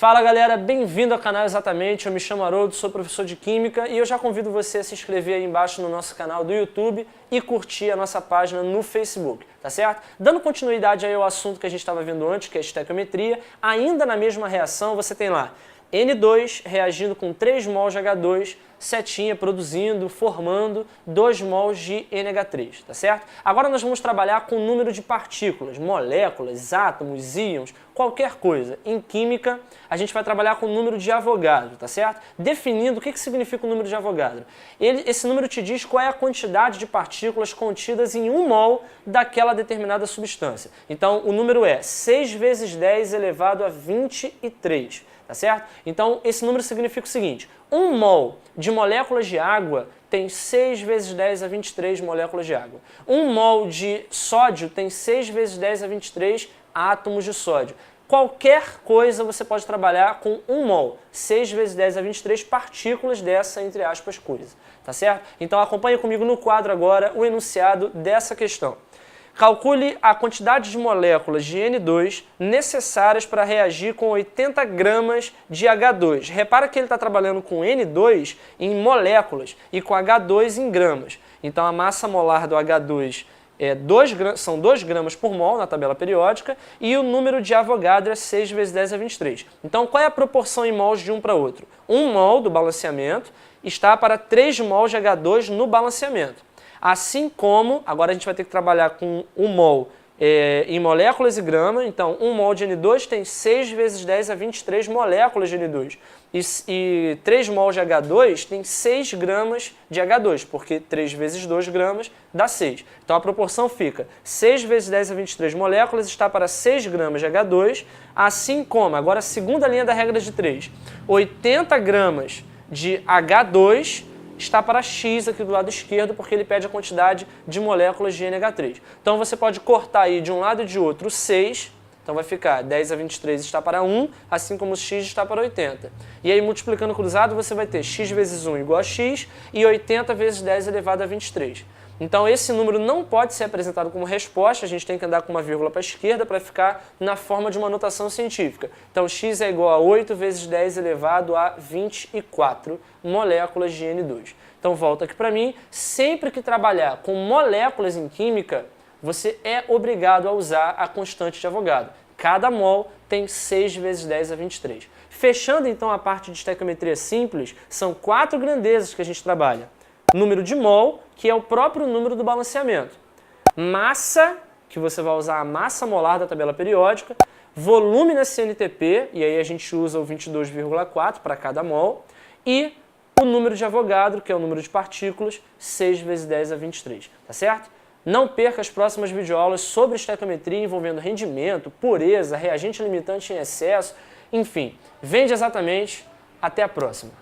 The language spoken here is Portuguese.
Fala galera, bem-vindo ao canal Exatamente, eu me chamo Haroldo, sou professor de Química e eu já convido você a se inscrever aí embaixo no nosso canal do YouTube e curtir a nossa página no Facebook, tá certo? Dando continuidade aí ao assunto que a gente estava vendo antes, que é a estequiometria, ainda na mesma reação você tem lá N2 reagindo com 3 mols de H2, setinha produzindo, formando 2 mols de NH3, tá certo? Agora nós vamos trabalhar com o número de partículas, moléculas, átomos, íons, qualquer coisa. Em química, a gente vai trabalhar com o número de Avogadro, tá certo? Definindo o que significa o número de Avogadro. Esse número te diz qual é a quantidade de partículas contidas em 1 mol daquela determinada substância. Então, o número é 6 vezes 10 elevado a 23. Tá certo? Então, esse número significa o seguinte: 1 mol de moléculas de água tem 6 vezes 10 a 23 moléculas de água. 1 mol de sódio tem 6 vezes 10 a 23 átomos de sódio. Qualquer coisa você pode trabalhar com 1 mol, 6 vezes 10 a 23 partículas dessa, entre aspas, coisa. Tá certo? Então, acompanhe comigo no quadro agora o enunciado dessa questão. Calcule a quantidade de moléculas de N2 necessárias para reagir com 80 gramas de H2. Repara que ele está trabalhando com N2 em moléculas e com H2 em gramas. Então a massa molar do H2 são 2 gramas por mol na tabela periódica e o número de Avogadro é 6 vezes 10 a 23. Então qual é a proporção em mols de um para outro? 1 mol do balanceamento está para 3 mols de H2 no balanceamento. Assim como, agora a gente vai ter que trabalhar com 1 mol em moléculas e grama, então 1 mol de N2 tem 6 vezes 10 a 23 moléculas de N2. E 3 mol de H2 tem 6 gramas de H2, porque 3 vezes 2 gramas dá 6. Então a proporção fica 6 vezes 10 a 23 moléculas está para 6 gramas de H2, assim como, agora a segunda linha da regra de 3, 80 gramas de H2 está para X aqui do lado esquerdo, porque ele pede a quantidade de moléculas de NH3. Então você pode cortar aí de um lado e de outro 6, então vai ficar 10 a 23 está para 1, assim como X está para 80. E aí multiplicando cruzado você vai ter X vezes 1 igual a X e 80 vezes 10 elevado a 23. Então esse número não pode ser apresentado como resposta, a gente tem que andar com uma vírgula para a esquerda para ficar na forma de uma notação científica. Então x é igual a 8 vezes 10 elevado a 24 moléculas de N2. Então volta aqui para mim, sempre que trabalhar com moléculas em química, você é obrigado a usar a constante de Avogadro. Cada mol tem 6 vezes 10 a 23. Fechando então a parte de estequiometria simples, são 4 grandezas que a gente trabalha. Número de mol, que é o próprio número do balanceamento. Massa, que você vai usar a massa molar da tabela periódica. Volume na CNTP, e aí a gente usa o 22,4 para cada mol. E o número de Avogadro, que é o número de partículas, 6 vezes 10 a 23. Tá certo? Não perca as próximas videoaulas sobre estequiometria envolvendo rendimento, pureza, reagente limitante em excesso, enfim. Vende exatamente. Até a próxima.